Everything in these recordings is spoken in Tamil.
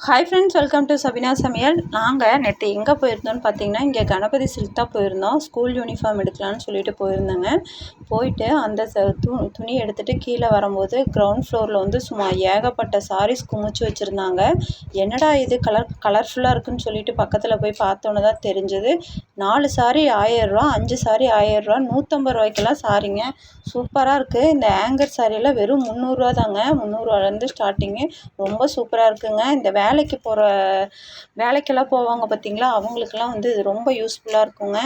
Hi friends, welcome to Sabina சமையல். நாங்கள் நேற்று எங்கே போயிருந்தோம்னு பார்த்தீங்கன்னா, இங்கே கணபதி சில்க் தான் போயிருந்தோம். ஸ்கூல் யூனிஃபார்ம் எடுக்கலான்னு சொல்லிட்டு போயிருந்தேங்க. போயிட்டு அந்த துணி எடுத்துகிட்டு கீழே வரும்போது கிரவுண்ட் ஃப்ளோரில் வந்து சும்மா ஏகப்பட்ட சாரீஸ் குமிச்சு வச்சுருந்தாங்க. என்னடா இது கலர்ஃபுல்லாக இருக்குன்னு சொல்லிட்டு பக்கத்தில் போய் பார்த்தோன்னு தான் தெரிஞ்சது. 4 சாரீ 1000 ரூபா, 5 சாரீ 1000 ரூபா, 150 ரூபாய்க்கெல்லாம் சாரீங்க. சூப்பராக இருக்குது. இந்த ஹேங்கர் சாரியெல்லாம் வெறும் 300 ரூபா தாங்க. 300 ரூபாலேருந்து ஸ்டார்டிங்கு. ரொம்ப சூப்பராக இருக்குங்க. இந்த வேலைக்கெல்லாம் போவாங்க பார்த்தீங்களா, அவங்களுக்கெல்லாம் வந்து இது ரொம்ப யூஸ்ஃபுல்லாக இருக்குங்க.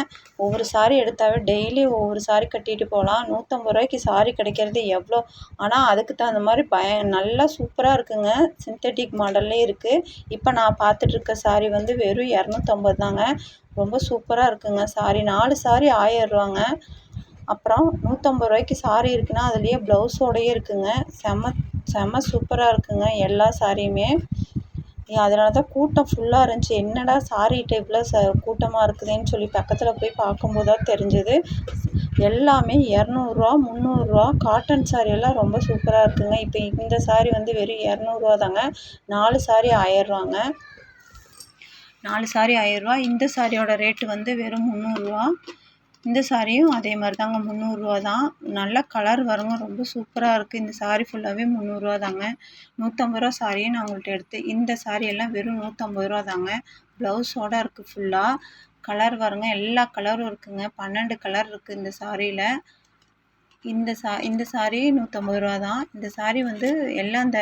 ஒவ்வொரு சாரீ எடுத்தாவே டெய்லி ஒவ்வொரு சாரீ கட்டிட்டு போகலாம். 150 ரூபாய்க்கு சாரீ கிடைக்கிறது எவ்வளோ, ஆனால் அதுக்கு தகுந்த மாதிரி நல்லா சூப்பராக இருக்குங்க. சிந்தட்டிக் மாடல்லே இருக்குது. இப்போ நான் பார்த்துட்ருக்க சாரீ வந்து வெறும் 250 தாங்க. ரொம்ப சூப்பராக இருக்குங்க சாரீ. 4 சாரீ 1000 ரூபாங்க. அப்புறம் 150 ரூபாய்க்கு சாரீ இருக்குன்னா அதுலேயே ப்ளவுஸோடையே இருக்குங்க. செம்ம சூப்பராக இருக்குங்க எல்லா சாரியுமே. அதனால தான் கூட்டம் ஃபுல்லாக இருந்துச்சு. என்னடா சாரீ டைப்பில் கூட்டமாக இருக்குதுன்னு சொல்லி பக்கத்தில் போய் பார்க்கும்போது தான் தெரிஞ்சது. எல்லாமே 200 ரூபா, 300 ரூபா. காட்டன் சாரீ எல்லாம் ரொம்ப சூப்பராக இருக்குங்க. இப்போ இந்த சாரீ வந்து வெறும் 200 ரூபா தாங்க. 4 சாரீ 1000 ரூபாங்க. 4 சாரீ 1000 ரூபா. இந்த சாரியோட ரேட்டு வந்து வெறும் 300 ரூபா. இந்த சாரியும் அதே மாதிரி தாங்க, 300 ரூபா தான். நல்ல கலர் வருங்க, ரொம்ப சூப்பராக இருக்குது. இந்த சாரீ ஃபுல்லாகவே 300 ரூபா தாங்க. 150 ரூபா சாரியை நான் உங்கள்கிட்ட எடுத்து, இந்த சாரீ எல்லாம் வெறும் 150 ரூபா தாங்க. ப்ளவுஸோடு இருக்குது ஃபுல்லாக. கலர் வருங்க, எல்லா கலரும் இருக்குங்க. 12 கலர் இருக்குது இந்த சாரியில். இந்த சாரீ 150 ரூபா தான். இந்த சாரீ வந்து எல்லாம்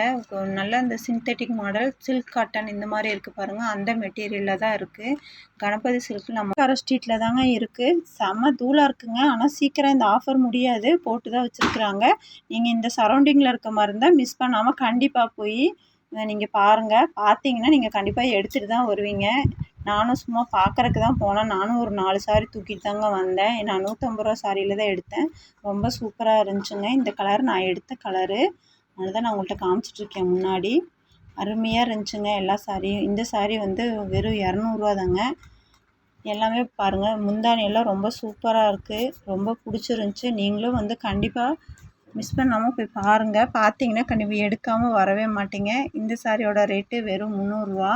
நல்ல இந்த சிந்தட்டிக் மாடல் சில்க் காட்டன் இந்த மாதிரி இருக்குது பாருங்கள். அந்த மெட்டீரியலில் தான் இருக்குது. கணபதி சில்க் நம்ம ஸ்ட்ரீட்டில் தாங்க இருக்குது. செம்ம தூளாக இருக்குங்க. ஆனால் சீக்கிரம் இந்த ஆஃபர் முடியாது, போட்டு தான் வச்சுருக்குறாங்க. நீங்கள் இந்த சரௌண்டிங்கில் இருக்க மாதிரி இருந்தால் மிஸ் பண்ணாமல் கண்டிப்பாக போய் நீங்கள் பாருங்கள். பார்த்தீங்கன்னா நீங்கள் கண்டிப்பாக எடுத்துகிட்டு தான் வருவீங்க. நானும் சும்மா பார்க்குறக்கு தான் போனேன். நானும் ஒரு 4 சாரீ தூக்கிட்டு தாங்க வந்தேன். நான் 150 ரூபா சாரியில் தான் எடுத்தேன். ரொம்ப சூப்பராக இருந்துச்சுங்க. இந்த கலர் நான் எடுத்த கலரு, அதனால தான் நான் உங்கள்கிட்ட காமிச்சிட்ருக்கேன் முன்னாடி. அருமையாக இருந்துச்சுங்க எல்லா சாரியும். இந்த சாரீ வந்து வெறும் 200 ரூபா தாங்க. எல்லாமே பாருங்கள், முந்தானியெல்லாம் ரொம்ப சூப்பராக இருக்குது. ரொம்ப பிடிச்சிருந்துச்சி. நீங்களும் வந்து கண்டிப்பாக மிஸ் பண்ணாமல் போய் பாருங்கள். பார்த்தீங்கன்னா கண்டிப்பாக எடுக்காமல் வரவே மாட்டீங்க. இந்த சாரியோட ரேட்டு வெறும் 300 ரூபா.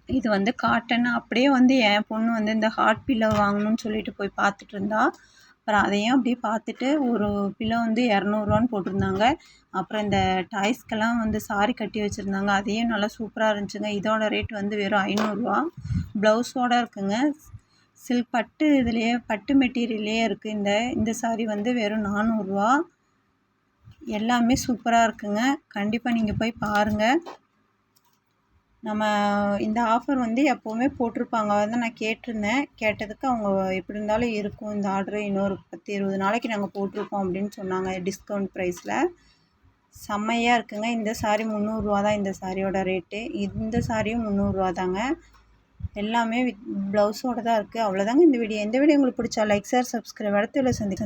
இது வந்து காட்டன். அப்படியே வந்து என் பொண்ணு வந்து இந்த ஹாட் பில்லோ வாங்கணும்னு சொல்லிட்டு போய் பார்த்துட்டு இருந்தா. அப்புறம் அதையும் அப்படியே பார்த்துட்டு ஒரு பில்லோ வந்து 200 ரூபான்னு போட்டிருந்தாங்க. அப்புறம் இந்த டாய்ஸ்க்கெல்லாம் வந்து சாரீ கட்டி வச்சுருந்தாங்க. அதையும் நல்லா சூப்பராக இருந்துச்சுங்க. இதோட ரேட் வந்து வெறும் 500 ரூபா. ப்ளவுஸோடு இருக்குங்க. சில்க் பட்டு இதுலேயே பட்டு மெட்டீரியல்லையே இருக்குது. இந்த சாரீ வந்து வெறும் 400 ரூபா. எல்லாமே சூப்பராக இருக்குங்க. கண்டிப்பாக நீங்கள் போய் பாருங்கள். நம்ம இந்த ஆஃபர் வந்து எப்போவுமே போட்டிருப்பாங்க. வந்து நான் கேட்டிருந்தேன். கேட்டதுக்கு அவங்க எப்படி இருந்தாலும் இருக்கும் இந்த ஆர்டரு, இன்னொரு 10 20 நாளைக்கு நாங்கள் போட்டிருக்கோம் அப்படின்னு சொன்னாங்க டிஸ்கவுண்ட் ப்ரைஸில். செம்மையாக இருக்குங்க. இந்த சாரீ 300 ரூபா தான் இந்த சாரியோட ரேட்டு. இந்த சாரியும் 300 ரூபா தாங்க. எல்லாமே ப்ளவுஸோடு தான் இருக்குது. அவ்வளோதாங்க இந்த வீடியோ. இந்த வீடியோ உங்களுக்கு பிடிச்சா லைக், ஷேர், சப்ஸ்கிரைப். அடுத்த வீடியோவில் சந்திக்கலாம்.